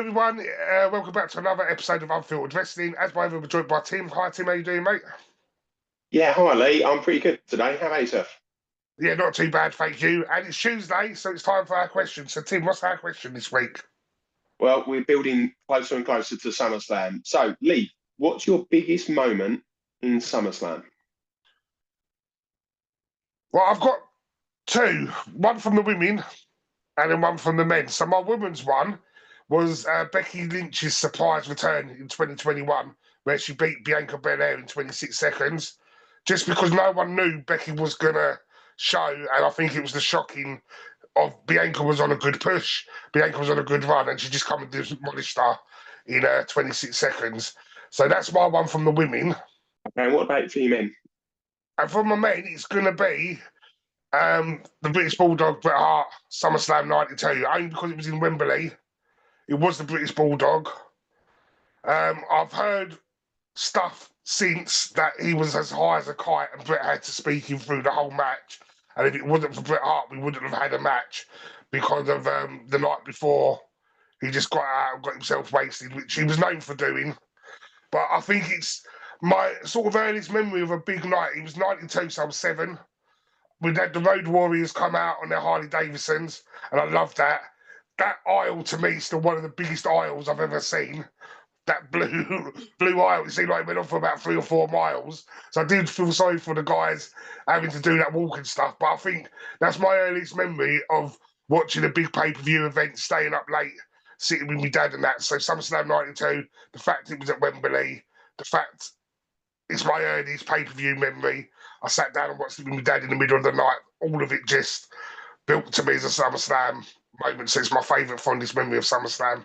everyone. Welcome back to another episode of Unfiltered Wrestling. As by ever, we're joined by Tim. Hi, Tim. How you doing, mate? Yeah, hi Lee. I'm pretty good today. How about yourself? Yeah, not too bad, thank you. And it's Tuesday, so it's time for our question. So, Tim, what's our question this week? Well, we're building closer and closer to SummerSlam. So, Lee, what's your biggest moment in SummerSlam? Well, I've got two. One from the women and then one from the men. So my women's one was Becky Lynch's surprise return in 2021, where she beat Bianca Belair in 26 seconds, just because no one knew Becky was going to show, and I think it was the shocking of Bianca was on a good push, Bianca was on a good run, and she just come and demolished her in 26 seconds. So that's my one from the women. Okay, what about for you men? And for my men, it's going to be the British Bulldog, Bret Hart, SummerSlam 92, only because it was in Wembley. It was the British Bulldog. I've heard stuff since that he was as high as a kite and Bret had to speak him through the whole match. And if it wasn't for Bret Hart, we wouldn't have had a match because of the night before. He just got out and got himself wasted, which he was known for doing. But I think it's my sort of earliest memory of a big night. It was 92, so I was 7. We had the Road Warriors come out on their Harley Davidsons, and I loved that. That aisle, to me, is still one of the biggest aisles I've ever seen. That blue aisle, it seemed like it went on for about 3 or 4 miles. So I did feel sorry for the guys having to do that walking stuff. But I think that's my earliest memory of watching a big pay-per-view event, staying up late, sitting with my dad and that. So SummerSlam 92, the fact it was at Wembley, the fact it's my earliest pay-per-view memory. I sat down and watched it with my dad in the middle of the night. All of it just built to me as a SummerSlam moment. So it's my favourite fondest memory of SummerSlam.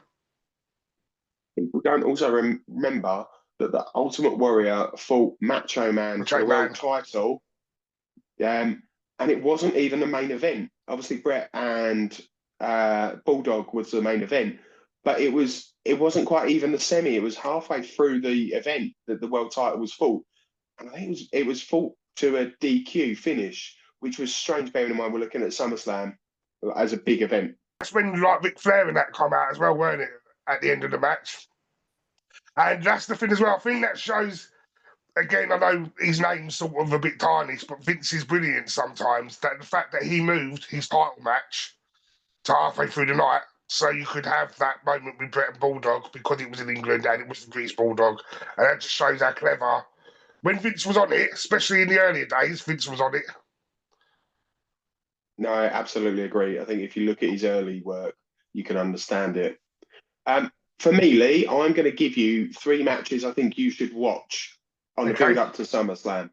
People don't also remember that the Ultimate Warrior fought Macho Man for the world title, and it wasn't even the main event. Obviously, Bret and Bulldog was the main event, but it wasn't quite even the semi. It was halfway through the event that the world title was fought, and I think it was fought to a DQ finish, which was strange. Bearing in mind we're looking at SummerSlam as a big event. That's when like Ric Flair and that come out as well, weren't it? At the end of the match, and that's the thing as well. I think that shows. Again, I know his name's sort of a bit tarnished, but Vince is brilliant sometimes. That the fact that he moved his title match to halfway through the night, so you could have that moment with Bret and Bulldog because it was in England and it was the British Bulldog, and that just shows how clever. When Vince was on it, especially in the earlier days, Vince was on it. No, I absolutely agree. I think if you look at his early work, you can understand it. For me, Lee, I'm going to give you 3 matches I think you should watch on the build-up to SummerSlam.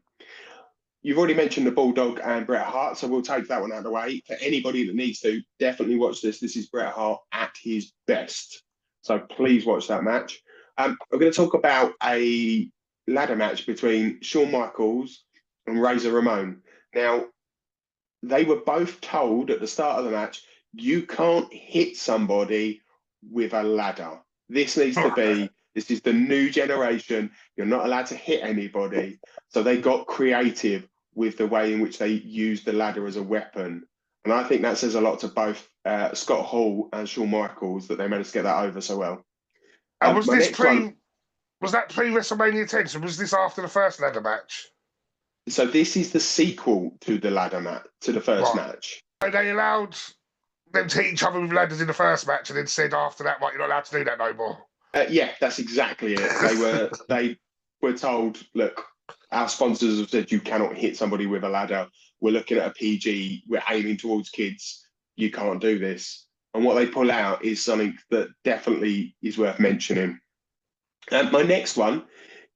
You've already mentioned the Bulldog and Bret Hart, so we'll take that one out of the way. For anybody that needs to, definitely watch this. This is Bret Hart at his best. So please watch that match. We're going to talk about a ladder match between Shawn Michaels and Razor Ramon. Now, they were both told at the start of the match, you can't hit somebody with a ladder. This needs to be, this is the new generation. You're not allowed to hit anybody. So they got creative with the way in which they used the ladder as a weapon. And I think that says a lot to both Scott Hall and Shawn Michaels that they managed to get that over so well. And was that pre-WrestleMania 10? So was this after the first ladder match? So this is the sequel to the ladder match, to the first match. So they allowed them to hit each other with ladders in the first match and then said after that, right, you're not allowed to do that no more. Yeah, that's exactly it. They were told, look, our sponsors have said you cannot hit somebody with a ladder. We're looking at a PG. We're aiming towards kids. You can't do this. And what they pull out is something that definitely is worth mentioning. My next one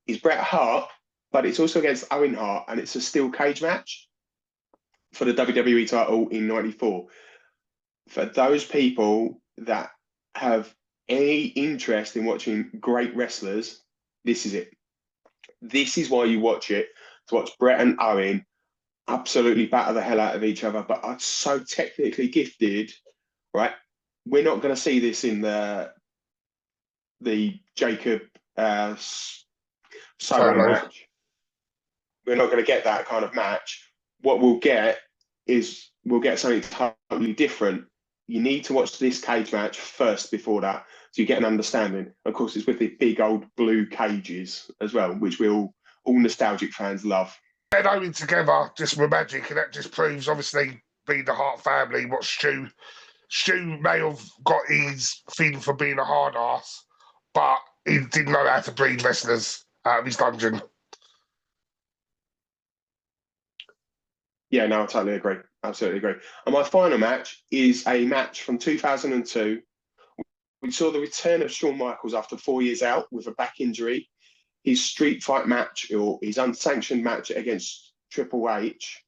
is Bret Hart, but it's also against Owen Hart, and it's a steel cage match for the WWE title in '94. For those people that have any interest in watching great wrestlers, this is it. This is why you watch it, to watch Bret and Owen absolutely batter the hell out of each other, but are so technically gifted, right? We're not going to see this in the Jacob solo match. We're not going to get that kind of match. What we'll get is we'll get something totally different. You need to watch this cage match first before that. So you get an understanding. Of course, it's with the big old blue cages as well, which we all nostalgic fans love. And owing together just with magic, and that just proves, obviously, being the Hart family, what Stu may have got his thing for being a hard ass, but he didn't know how to breed wrestlers out of his dungeon. Yeah, no, I totally agree. Absolutely agree. And my final match is a match from 2002. We saw the return of Shawn Michaels after 4 years out with a back injury. His street fight match, or his unsanctioned match against Triple H,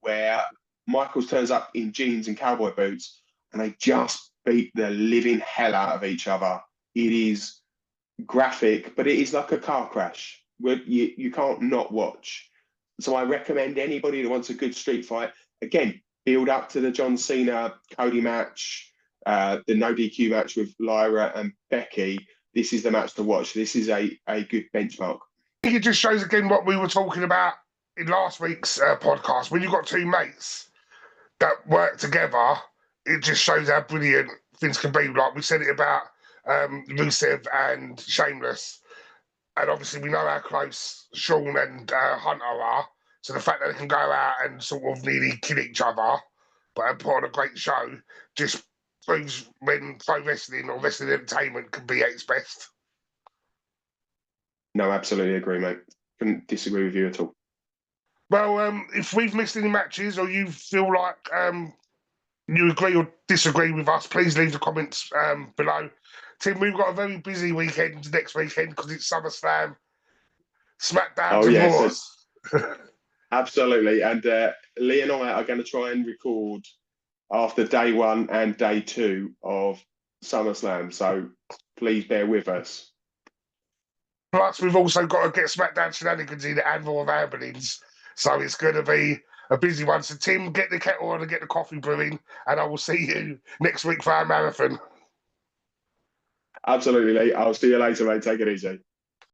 where Michaels turns up in jeans and cowboy boots and they just beat the living hell out of each other. It is graphic, but it is like a car crash where you can't not watch. So I recommend anybody that wants a good street fight, again, build up to the John Cena Cody match, the no DQ match with Lyra and Becky. This is the match to watch. This is a good benchmark. I think it just shows again what we were talking about in last week's podcast. When you've got two mates that work together, it just shows how brilliant things can be. Like we said it about Rusev and Sheamus. And obviously we know how close Shawn and Hunter are. So the fact that they can go out and sort of nearly kill each other, but put on a great show, just proves when pro wrestling or wrestling entertainment can be at its best. No, absolutely agree, mate. Couldn't disagree with you at all. Well, if we've missed any matches or you feel like you agree or disagree with us, please leave the comments below. Tim, we've got a very busy weekend next weekend because it's SummerSlam, SmackDown, and Raws. Absolutely. And Lee and I are going to try and record after day 1 and day 2 of SummerSlam. So please bear with us. Plus, we've also got to get SmackDown shenanigans in and Raw of Ambulance. So it's going to be a busy one. So, Tim, get the kettle on and get the coffee brewing, and I will see you next week for our marathon. Absolutely, Lee. I'll see you later, mate. Take it easy.